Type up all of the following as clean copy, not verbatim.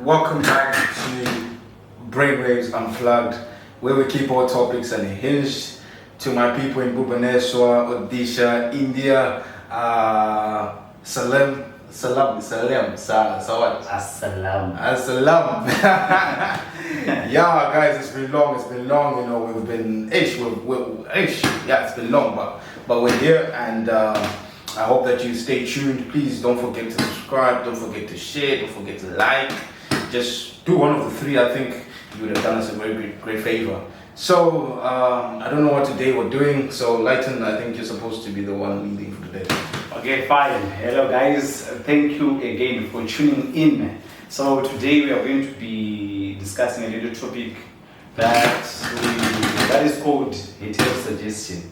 Welcome back to Brainwaves Unplugged, where we keep all topics unhinged. To my people in Bhubaneswar, Odisha, India, salam, what? Assalam. Yeah, guys, it's been long. You know, we've been yeah, it's been long, but we're here, and I hope that you stay tuned. Please don't forget to subscribe, don't forget to share, don't forget to like. Just do one of the three. I think you would have done us a very great favor. So I don't know what today we're doing. So Lighten, I think you're supposed to be the one leading for today. Okay, fine. Hello guys, thank you again for tuning in. So today we are going to be discussing a little topic that is called heterosuggestion.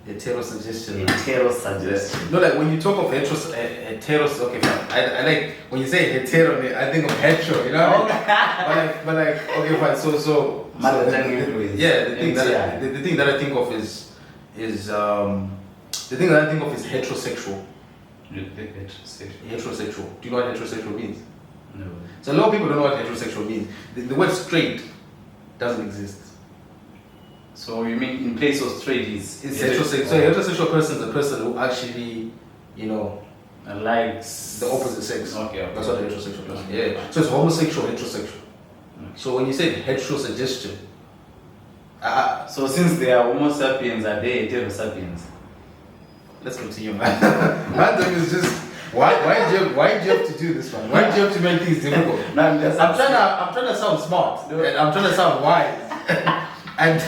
Heterosuggestion. Heterosuggestion. No, like when you talk of heteros, okay, fine. I like when you say hetero, I think of hetero, you know. but like, okay, fine. So the thing that I think of is heterosexual. Heterosexual. Do you know what heterosexual means? No. So a lot of people don't know what heterosexual means. The word straight doesn't exist. So you mean in place of straight is heterosexual? So a heterosexual person is a person who actually, you know, likes the opposite sex. Okay. That's what a heterosexual person. Yeah. So it's homosexual, heterosexual. Okay. So when you say heterosuggestion, so since they are Homo sapiens, are they heterosapiens? Let's continue, man. Random is just why do you have to do this, man? Why do you have to make things difficult? I'm trying to sound smart, and I'm trying to sound wise. And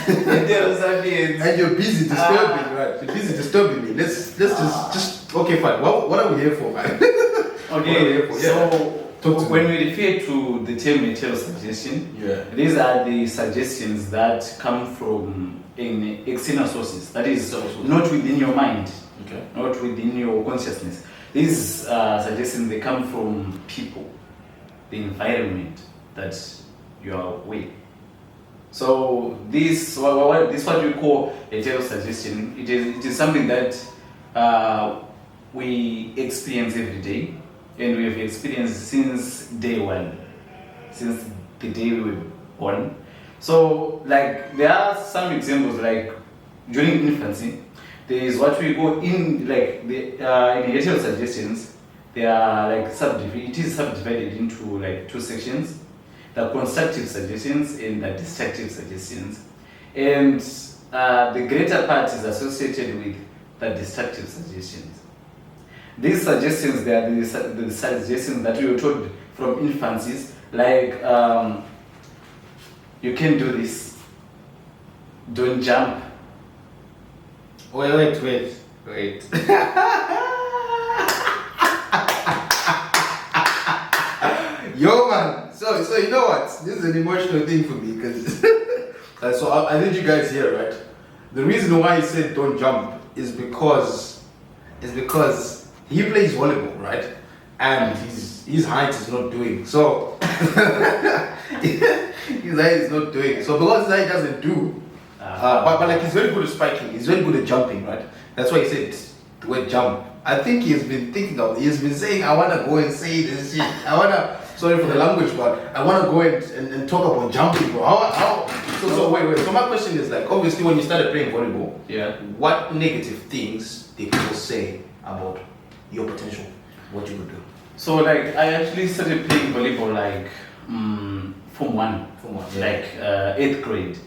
you're busy disturbing me, right? You're busy disturbing me. Let's just okay, fine. What are we here for, man? Okay, so when we refer to the term heterosuggestion, these are the suggestions that come from external sources. That is not within your mind, not within your consciousness. These suggestions, they come from people, the environment that you are with. So this what we call heterosuggestion. It is something that we experience every day, and we have experienced since day one, since the day we were born. So like there are some examples, like during infancy, there is what we call in heterosuggestions. They are like it is subdivided into like two sections: the constructive suggestions and the destructive suggestions. And the greater part is associated with the destructive suggestions. These suggestions, they are the suggestions that we were taught from infancies, like you can do this, don't jump. Wait. Yo, man. So you know what? This is an emotional thing for me because so I need you guys here, right? The reason why he said don't jump is because he plays volleyball, right? And his height is not doing so. His height is not doing so because his height doesn't do. But like he's very good at spiking. He's very good at jumping, right? That's why he said the word jump. I think he's been saying, I wanna go and say this shit. Sorry for the language, but I want to go and talk about jumping, bro. So wait. So my question is, like, obviously when you started playing volleyball, what negative things did people say about your potential, what you could do? So like I actually started playing volleyball like Form 1, like 8th grade.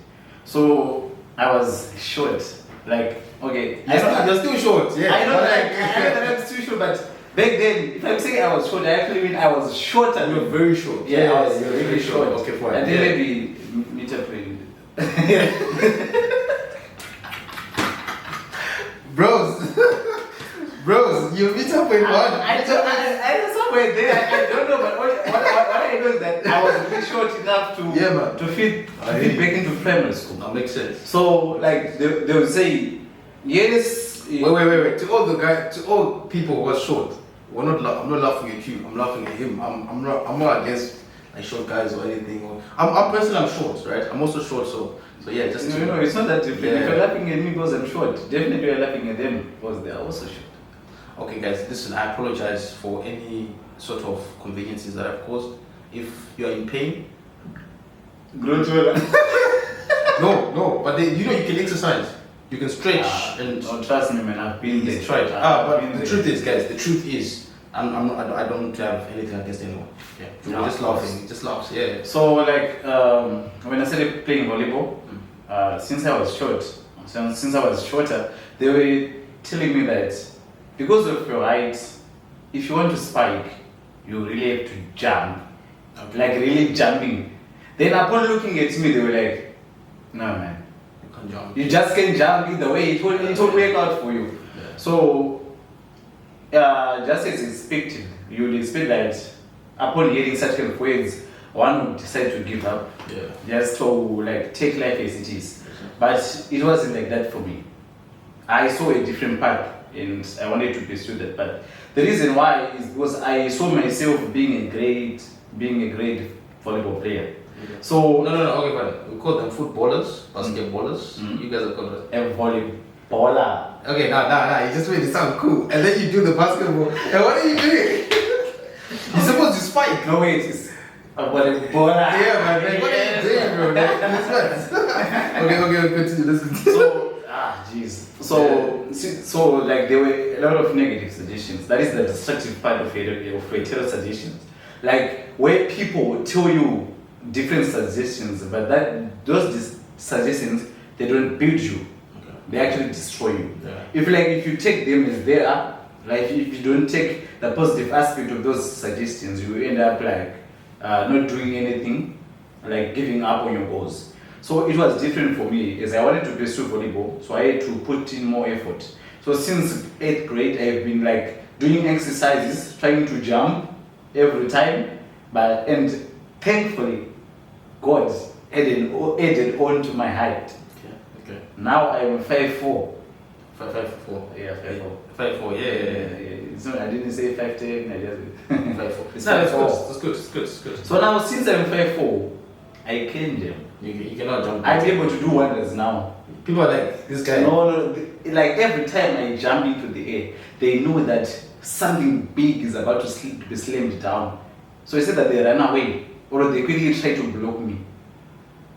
So I was short, like you're still short, yeah. I know that I'm still short, but back then, if I'm saying I was short, I actually mean I was shorter. You're very short. Yeah, I was very short. Okay, fine. And then maybe meter point. Bros, you meet up with one. I somewhere there. I don't know, but what I know is that I was really short enough to fit back into primary school. That makes sense. So like they would say, yes. Wait. To all people who are short, I'm not laughing at you. I'm laughing at him. I'm not against like short guys or anything. I'm personally I'm short, right? I'm also short, so yeah. Just no, it's not that different. Yeah. If you're laughing at me because I'm short, definitely you're laughing at them because they are also short. Okay, guys, listen. I apologize for any sort of conveniences that I've caused. If you're in pain, Grown children. no, but then, you know, you can exercise, you can stretch, and oh, trust me, man, I've been there. tried. I've But been the there. truth is, guys, the truth is, I don't have anything against anyone. Yeah, No, just of course. laughing, just laughs. Yeah. So like when I started playing volleyball, since I was shorter, they were telling me that because of your height, if you want to spike, you really have to jump, like really jumping. Then upon looking at me, they were like, "No, man, You can jump. you just can't jump either way. It won't work out for you." Yeah. So just as expected, you would expect that upon hearing such kind of words, one would decide to give up, Yeah. just to like take life as it is. But it wasn't like that for me. I saw a different path and I wanted to pursue that. But the reason why is because I saw myself being a great volleyball player. Okay. So No, okay, fine. We call them footballers, basketballers. You guys are called it. a volleyballer. Okay, nah. You just made it sound cool, and then you do the basketball. And what are you doing? You're supposed to spike. No wait, it's a volleyballer. Yeah, man. Like, what are you doing, bro? Okay, continue. Let's continue. So jeez. So like there were a lot of negative suggestions. That is the destructive part of heterosuggestions. Like where people will tell you different suggestions, but those suggestions, they don't build you. Okay. They actually destroy you. Yeah. If you take them as they are, like if you don't take the positive aspect of those suggestions, you end up like not doing anything, like giving up on your goals. So it was different for me as I wanted to pursue volleyball, so I had to put in more effort. So since 8th grade, I've been like doing exercises, trying to jump every time, and thankfully, God added on to my height. Okay. Now I'm 5'4". 5'4". Yeah, 5'4". 5'4". Yeah. It's not, I didn't say 5'10", I just 5'4". It's 5'4". That's good. So now since I'm 5'4", I can jump. You cannot jump. I'm able to do wonders now. People are like, this guy. No, like every time I jump into the air, they know that something big is about to be slammed down. So instead that they run away, or they quickly try to block me.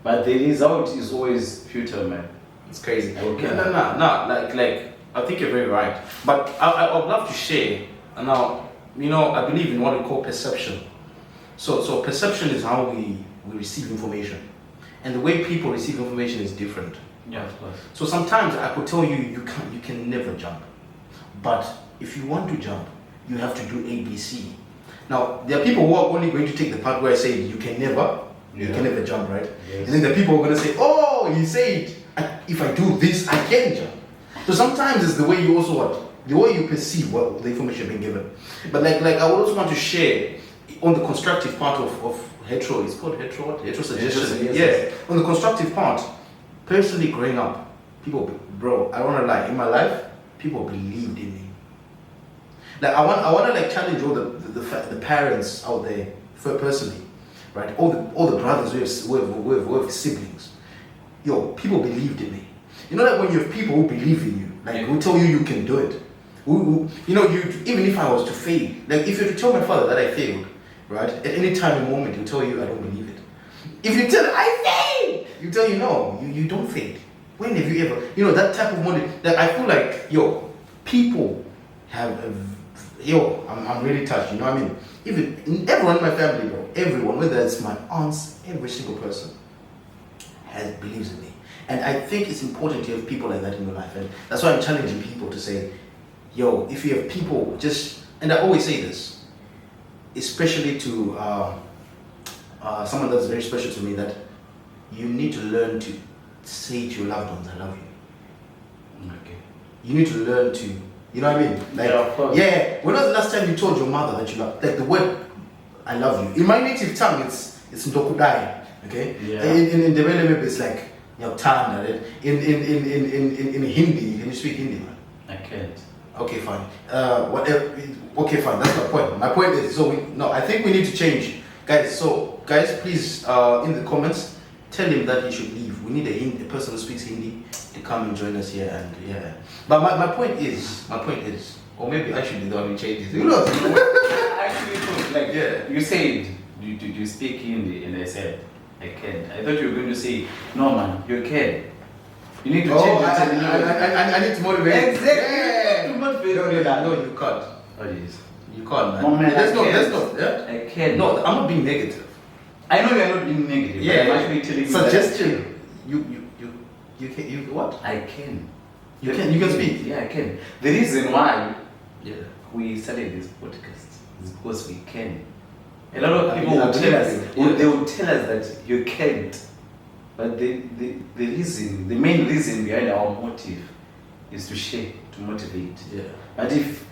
But the result is always futile, man. It's crazy. Okay. No. Like I think you're very right. But I would love to share. And now, you know, I believe in what we call perception. So perception is how we receive information, and the way people receive information is different. Yeah, of course. So sometimes I could tell you you can never jump, but if you want to jump, you have to do A, B, C. Now there are people who are only going to take the part where I say you can never jump, right? Yes. And then the people are going to say, oh, you said if I do this, I can jump. So sometimes it's the way you also the way you perceive what the information being given. But like I would also want to share on the constructive part of hetero. It's called hetero what? Heterosuggestion. Yes. On the constructive part, personally growing up, people, bro, I don't wanna lie, in my life, people believed in me. Like I want to like challenge all the parents out there, for personally, right? All the brothers who have siblings. Yo, people believed in me. You know, like when you have people who believe in you, like who tell you can do it. You know, even if I was to fail, like if you were to tell my father that I failed, right? At any time and moment, he'll tell you I don't believe it. If you tell I failed, you tell you no, you don't fail. When have you ever, you know, that type of money? That I feel like, yo, people have, I'm really touched. You know what I mean? Even everyone in my family, bro, everyone, whether it's my aunts, every single person believes in me. And I think it's important to have people like that in your life. And that's why I'm challenging people to say, yo, if you have people and I always say this, especially to someone that's very special to me, that you need to learn to say to your loved ones, I love you. Okay. You need to learn to, you know what I mean? Like, Yeah, of course. Yeah. When was the last time you told your mother that you love, like the word, I love you? In my native tongue, it's Ndokudai. Okay. Yeah. In the maybe it's like Tanda. In Hindi, can you speak Hindi, man? I can't. Okay, fine. Whatever. Okay, fine. That's my point. My point is, I think we need to change, guys. So, guys, please, in the comments, tell him that he should leave. We need a person who speaks Hindi to come and join us here, and yeah. But my point is, or maybe I should be the one who changes. Who knows? actually thought, like, you said, did you speak Hindi? And I said, I can't. I thought you were going to say, no man, you can. You need to change the terminology. I need to motivate. Exactly. Yeah. To motivate. No, you can't. Oh, yes. You can't, man. No, man, There's no, I can't. No, I'm not being negative. I know you're not being negative. Yeah, but I'm actually telling you. Suggestion. You can. You what? I can. You can speak. Yeah, I can. The reason why Yeah. we started this podcast is because we can. A lot of people will tell us, they will tell us that you can't. But the main reason behind our motive is to share, to motivate. Yeah. But if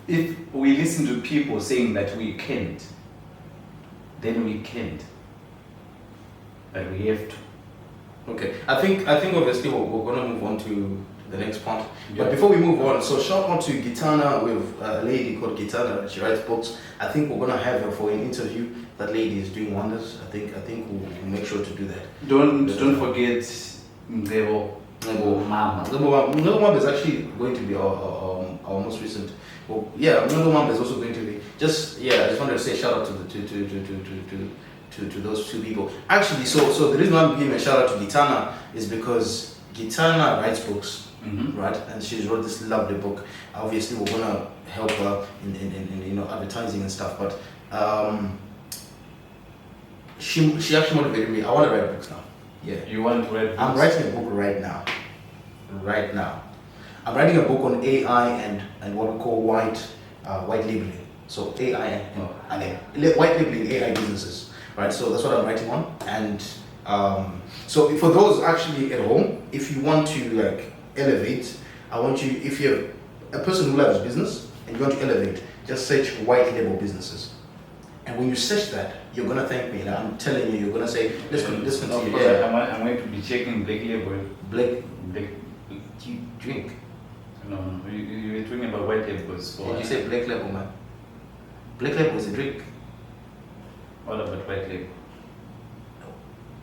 we listen to people saying that we can't, then we can't. But we have to. Okay. I think obviously we're gonna move on to the next part. Yeah. But before we move on, so shout out to Gitana with a lady called Gitana. She writes books. I think we're gonna have her for an interview. That lady is doing wonders. I think we'll make sure to do that. Don't forget Mama. Another one is actually going to be our most recent. Well, yeah, another one is also going to be I just wanted to say shout out to those two people. Actually, so the reason why I'm giving a shout out to Gitana is because Gitana writes books, right? And she's wrote this lovely book. Obviously, we're gonna help her in advertising and stuff, but she actually motivated me. I want to write books now. Yeah. You want to write books? I'm writing a book right now. Right now. I'm writing a book on AI and what we call white labeling. So AI and white labeling AI businesses. Right? So that's what I'm writing on. And so for those actually at home, if you want to like elevate, I want you, if you're a person who loves business and you want to elevate, just search white label businesses. And when you search that, you're gonna thank me. Like, I'm telling you, you're gonna say, let's continue. Yeah. I'm going to be checking black label. Black. You drink. No, you were talking about white labels. Did you say black label, man? Black label is a drink. What about white label?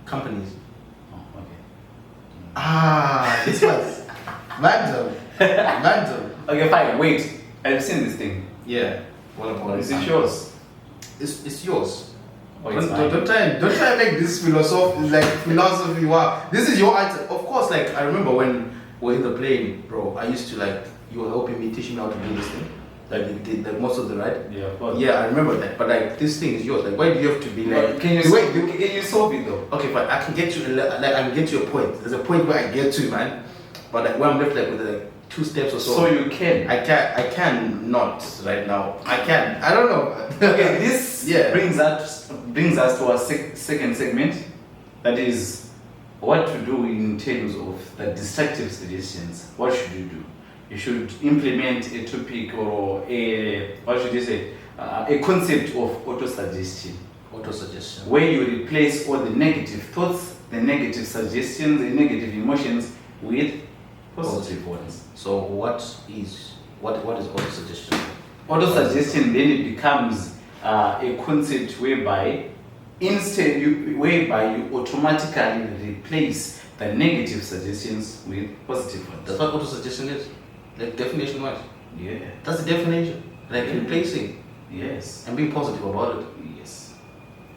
Companies. Oh, okay. This one's Manzo. Okay, fine. Wait, I've seen this thing. Yeah. What about Is it yours? It's yours. Oh, it's Don't try and make this philosophy. Wow, this is your item. Of course, like I remember when we're in the plane, bro. I used to you were helping me, teaching me how to do this thing. Like you did like most of the ride. Yeah, of course. Yeah, I remember that. But like this thing is yours. Like why do you have to be like? Can you solve it though? Okay, but I can get to I can get to a point. There's a point where I get to, man. But like when I'm left with like 2 steps or so. So you can. I can not right now. I can. I don't know. Okay, this brings us to our second segment. That is what to do in terms of the destructive suggestions. What should you do? You should implement a topic or a concept of autosuggestion. Autosuggestion. Where you replace all the negative thoughts, the negative suggestions, the negative emotions with positive ones. So what is autosuggestion? Autosuggestion then it becomes a concept whereby you automatically replace the negative suggestions with positive ones. That's what autosuggestion is. Like definition wise. Yeah. That's the definition. Like replacing. Yes. And being positive about it. Yes.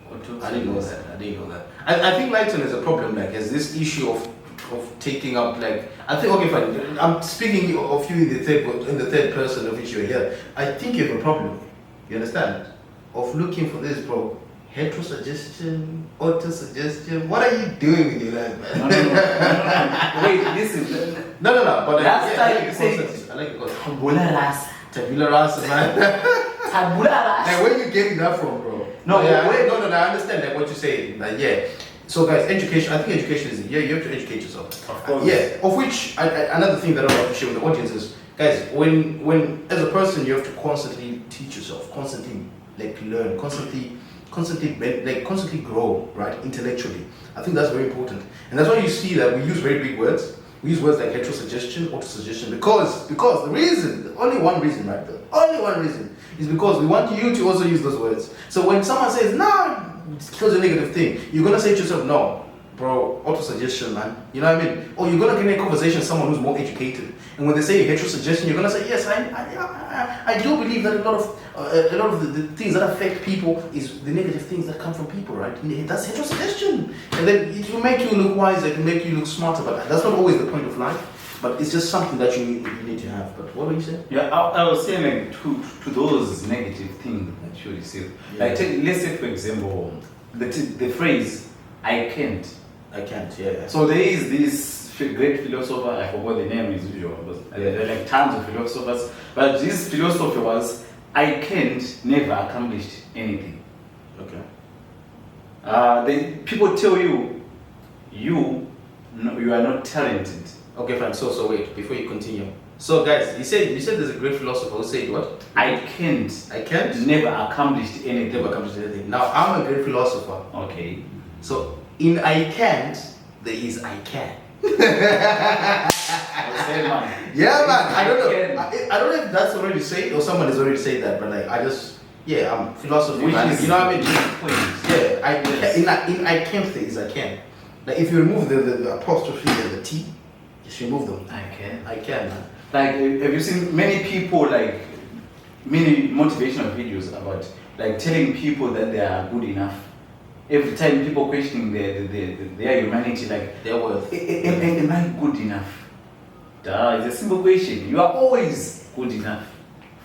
I didn't know that. I think Lighton is a problem, like has this issue of taking up like I think okay fine. I'm speaking of you in the third person of which you're here. I think you have a problem. You understand? Of looking for this, bro. Heterosuggestion, autosuggestion. What are you doing with your life, man? No. Wait, listen. No. But last time you said I like it. Tabula rasa. Tabula rasa, man. Tabula rasa. Hey, where are you getting that from, bro? No, I understand like what you're saying. Like, yeah. So guys, education. I think education is you have to educate yourself. Of course. Yeah. Of which another thing that I want to share with the audience is, guys, when as a person you have to constantly teach yourself, constantly like learn, constantly grow, right, intellectually. I think that's very important, and that's why you see that we use very big words. We use words like heterosuggestion, autosuggestion, because the only one reason is because we want you to also use those words. So when someone says no, it's a negative thing, you're gonna say to yourself, no, bro, autosuggestion, man. You know what I mean? Or you're gonna get in a conversation with someone who's more educated, and when they say heterosuggestion, you're gonna say, yes, I do believe that a lot of the things that affect people is the negative things that come from people, right? That's heterosuggestion, and then it will make you look wiser, it can make you look smarter, but that's not always the point of life. But it's just something that you need to have. But what were you saying? Yeah, I was saying like to those negative things that you receive. Yeah. Like let's say for example, the phrase "I can't." Yeah. So there is this great philosopher. I forgot the name is usual, but there are like tons of philosophers. But this philosopher was, "I can't" never accomplished anything. Okay. People tell you, you are not talented. Okay, fine. So wait, before you continue. So guys, you said there's a great philosopher who said what? I can't never accomplished anything. Never accomplished anything. Now I'm a great philosopher. Okay. So in I can't, there is I can. Yeah, man. I don't know. I don't know if that's already said or someone has already said that, but like I'm philosophy. Which man. is, you know what I mean? Point. Yes. In I can't there is I can. Like if you remove the apostrophe and the T, just remove them. I can, man. Like, have you seen many people, like, many motivational videos about, like, telling people that they are good enough? Every time people questioning their humanity, like, their worth. Am I good enough? It's a simple question. You are always good enough.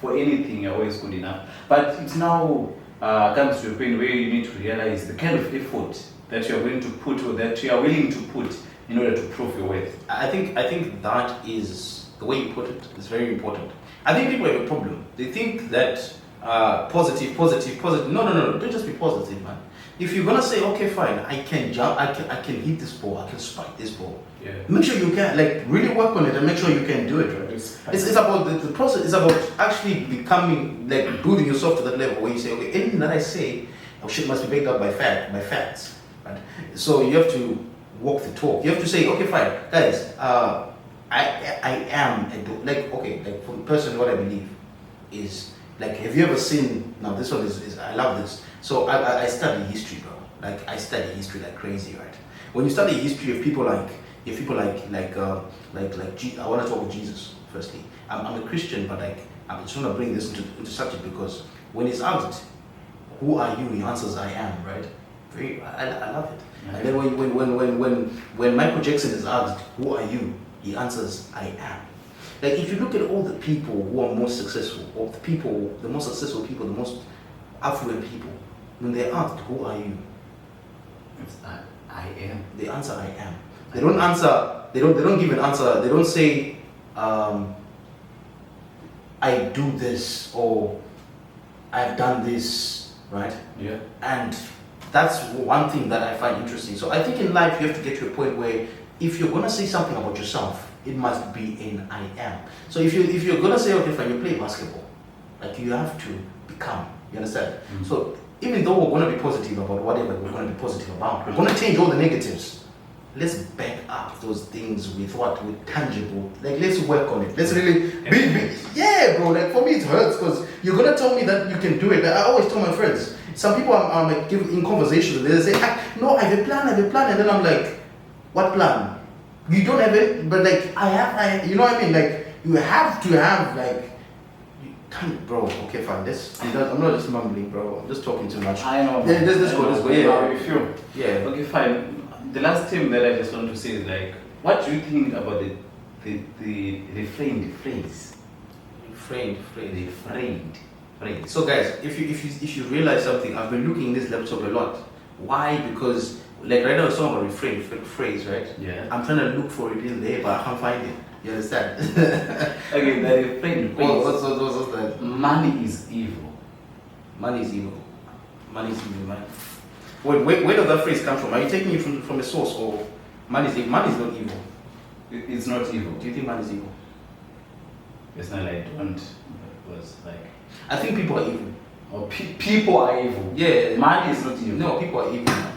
For anything, you're always good enough. But it now comes to a point where you need to realize the kind of effort that you are going to put or that you are willing to put in order to prove your worth. I think that is the way you put it is very important. I think people have a problem. They think that positive. No. Don't just be positive, man. If you're gonna say, okay, fine, I can jump, I can hit this ball, I can spike this ball. Yeah. Make sure you can, like, really work on it and make sure you can do it, right? It's about the process. It's about actually becoming, like, building yourself to that level where you say, okay, anything that I say, shit must be backed up by facts, right? So you have to walk the talk. You have to say, okay, fine, guys, I am like for the person, what I believe is, like, have you ever seen, now this one is I love this. So I study history, bro. Like, I study history like crazy, right? When you study history of people like I want to talk about Jesus firstly. I'm a Christian, but like I'm just want to bring this into subject because when he's asked, "Who are you?" he answers, "I am." Right? I love it. Mm-hmm. And then when Michael Jackson is asked, "Who are you?" he answers, "I am." Like, if you look at all the people who are most successful, or the most successful people, the most affluent people, when they're asked, "Who are you?" It's I am. They answer, "I am." They don't answer. They don't give an answer. They don't say, "I do this" or "I've done this," right? Yeah. And that's one thing that I find interesting. So I think in life you have to get to a point where if you're gonna say something about yourself, it must be in I am. So if you're gonna say, okay, fine, you play basketball, like, you have to become. You understand? Mm-hmm. So even though we're gonna be positive about whatever we're gonna be positive about, we're gonna change all the negatives. Let's back up those things with what? With tangible. Like, let's work on it. Let's really be yeah, bro. Like, for me it hurts because you're gonna tell me that you can do it. Like, I always tell my friends. Some people I'm like in conversations with, they say, "No, I have a plan," and then I'm like, "What plan? You don't have it, but like I you know what I mean? Like, you have to have, like, you can't, bro. Okay, fine. I'm not just mumbling, bro. I'm just talking too much. I know. Let's go. Yeah. Okay, fine. The last thing that I just want to say is, like, what do you think about the refrained phrase? Refrained phrase. So, So guys, if you realize something, I've been looking in this laptop a lot. Why? Because, like, right now it's talking about refrained phrase, right? Yeah. I'm trying to look for it in there, but I can't find it. You understand? Okay, the refrained phrase. What's that? Money is evil. Money is evil. Money is evil, man. Where does that phrase come from? Are you taking it from a source, or money is evil? Money is not evil. It's not evil. Do you think money is evil? It's not like don't. It was like. I think people are evil. Or people are evil. Yeah. Money is not evil. No, people are evil, man.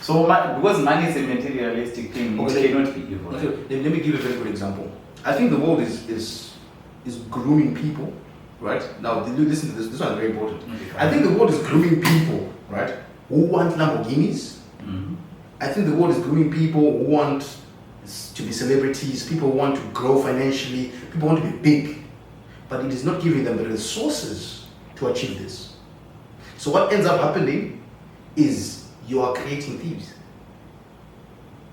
So because money is a materialistic thing, it cannot be evil. Okay, right? Let me give a very good example. I think the world is grooming people, right? Now listen to this. This one is very important. Okay, I think the world is grooming people, right? Who want Lamborghinis, I think the world is growing people who want to be celebrities, people who want to grow financially, people want to be big, but it is not giving them the resources to achieve this. So what ends up happening is you are creating thieves.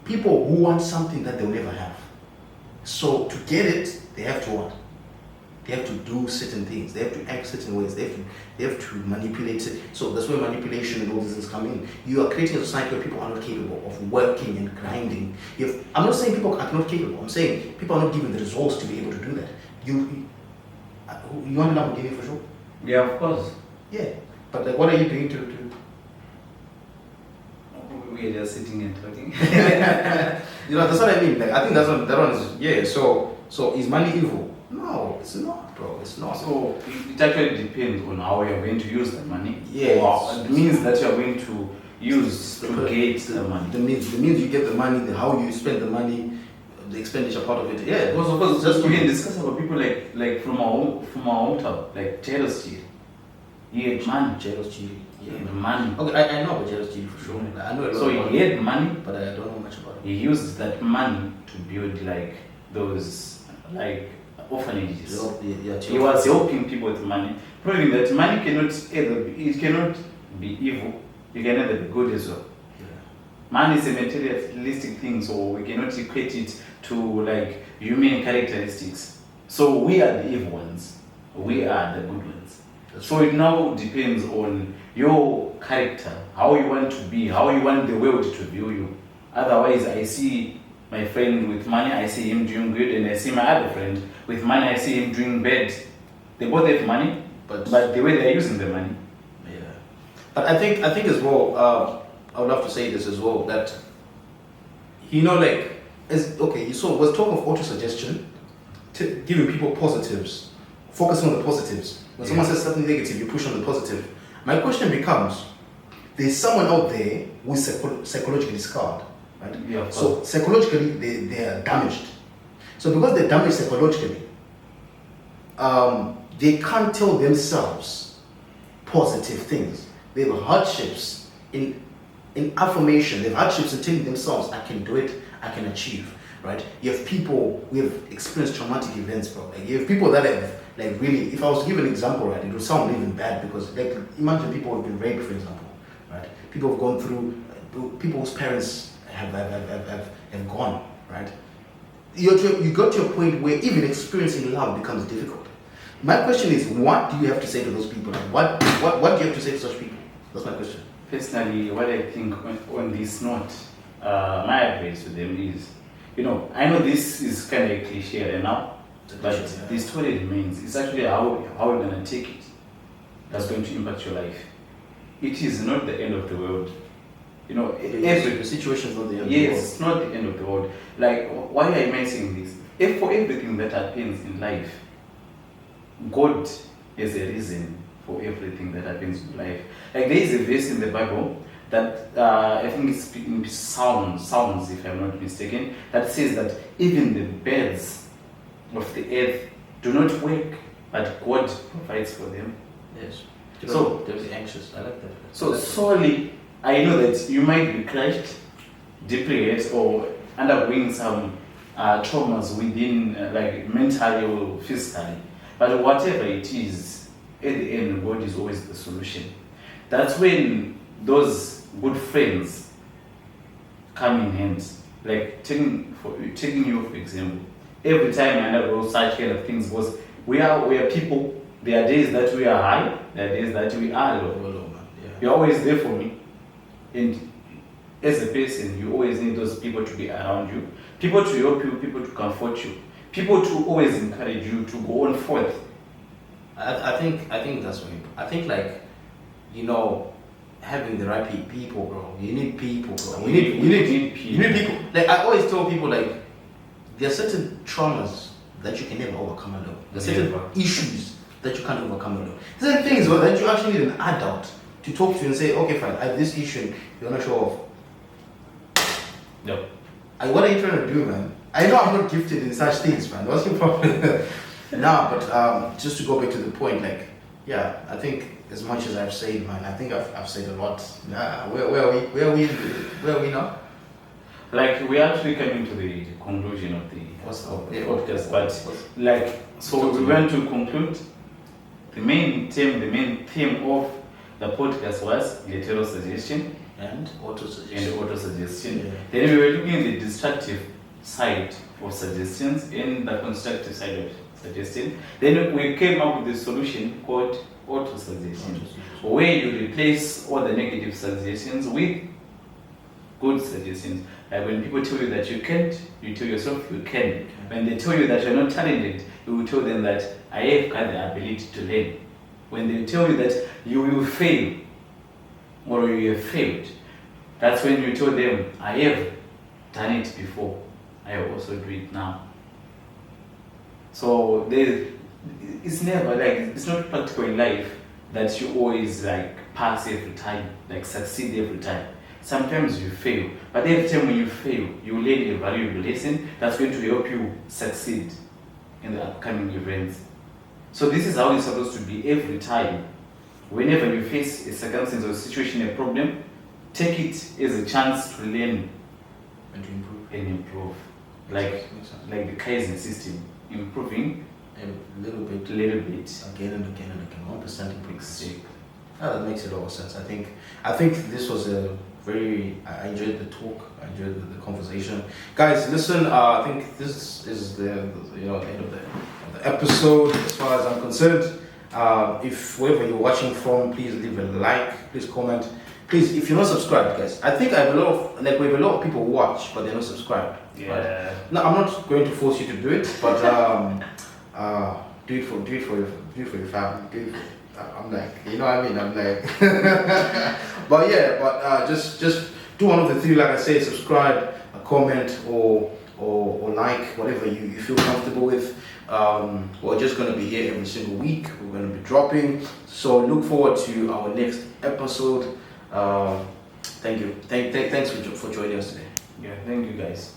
People who want something that they'll never have. So to get it, they have to what? They have to do certain things. They have to act certain ways. They have to manipulate it. So that's where manipulation and all these things come in. You are creating a society where people are not capable of working and grinding. I'm not saying people are not capable. I'm saying people are not given the resource to be able to do that. You want to Lamborghini for sure? Yeah, of course. Yeah, but like, what are you doing to? We're just sitting and talking. That's what I mean. Like, I think that one is, yeah. So is money evil? No, it's not, bro. It's not. So it actually depends on how you're going to use the money. Yeah. Or the means that you're going to use to get the money. The means you get the money, how you spend the money, the expenditure part of it. Yeah. Because of course, just we can discuss about people like from our hometown, like Heterosuggestion. He had money. Heterosuggestion. Yeah, the money. Okay, I know about Heterosuggestion for sure. I know a lot so about he had money, but I don't know much about it. He used that money to build like those orphanages. He was helping people with money, proving that money cannot be evil. It can either be good as well. Yeah. Money is a materialistic thing, so we cannot equate it to like human characteristics. So we are the evil ones. We are the good ones. So it now depends on your character, how you want to be, how you want the world to view you. Otherwise, I see my friend with money, I see him doing good, and I see my other friend with money, I see him doing bad. They both have money, but the way they're using the money. Yeah. But I think as well, I would love to say this as well, that so was talk of autosuggestion, giving people positives, focusing on the positives. When someone says something negative, you push on the positive. My question becomes, there's someone out there who is psychologically scarred, right? Yeah, so psychologically, they are damaged. So because they're damaged psychologically, they can't tell themselves positive things. They have hardships in affirmation. They have hardships in telling themselves, I can do it, I can achieve, right? You have people who have experienced traumatic events, bro. Like, you have people that have, like, really, if I was to give an example, right, it would sound even bad because, like, imagine people who have been raped, for example, right? People have gone through, people whose parents have gone, right? You got to a point where even experiencing love becomes difficult. My question is, what do you have to say to those people? Like, what do you have to say to such people? That's my question. Personally, what I think on this note, my advice to them is, I know this is kind of a cliche right now, but the story remains. It's actually how you're going to take it that's going to impact your life. It is not the end of the world. Every situation is not the end of the world. Yes, it's not the end of the world. Like, why am I saying this? If for everything that happens in life, God is a reason for everything that happens in life. Like, there is a verse in the Bible that I think it's in Psalms, if I'm not mistaken, that says that even the birds of the earth do not work, but God provides for them. Yes. So they was anxious. I like that. So solely, I know that you might be crushed, depressed, or undergoing some traumas within, like, mentally or physically. But whatever it is, at the end, God is always the solution. That's when those good friends come in hands. Like, taking you for example, every time I undergo such kind of things, because we are people. There are days that we are high, there are days that we are low. Yeah. You're always there for me. And as a person, you always need those people to be around you, people to help you, people to comfort you, people to always encourage you to go on forth. I think that's what I think, like, having the right people, bro. You need people, bro. You need people. Like, I always tell people, like, there are certain traumas that you can never overcome alone. There are certain issues that you can't overcome alone. There are things that you actually need an adult to talk to and say, okay, fine, I have this issue, you're not sure of. No. What are you trying to do, man? I know I'm not gifted in such things, man. What's your problem? Nah, but just to go back to the point, like, yeah, I think as much as I've said, man, I think I've said a lot. Where are we now? like we're actually coming to the conclusion of the podcast, but like so we want to conclude. The main theme of the podcast was heterosuggestion and autosuggestion. Yeah. Then we were looking at the destructive side of suggestions and the constructive side of suggestion. Then we came up with a solution called autosuggestion, where you replace all the negative suggestions with good suggestions. Like when people tell you that you can't, you tell yourself you can. When they tell you that you're not talented, you will tell them that I have got the ability to learn. When they tell you that you will fail or you have failed, that's when you tell them I have done it before, I will also do it now. So it's never like, it's not practical in life that you always like pass every time, like succeed every time. Sometimes you fail, but every time when you fail, you learn a valuable lesson that's going to help you succeed in the upcoming events. So this is how it's supposed to be every time. Whenever you face a circumstance or a situation, a problem, take it as a chance to learn and improve. Like the Kaizen system, improving a little bit, again and again, 1% improvement. That makes a lot of sense. I think this was I enjoyed the talk. I enjoyed the conversation. Guys, listen. I think this is the end of the episode. As far as I'm concerned, if wherever you're watching from, please leave a like. Please comment. Please, if you're not subscribed, guys. I think we have a lot of people who watch, but they're not subscribed. Yeah. Right? No, I'm not going to force you to do it, but do it for your family. I'm like, you know what I mean? I'm like, but just do one of the three, like I say, subscribe, comment, or like, whatever you feel comfortable with. We're just going to be here every single week. We're going to be dropping. So look forward to our next episode. Thank you. Thanks for joining us today. Yeah, thank you guys.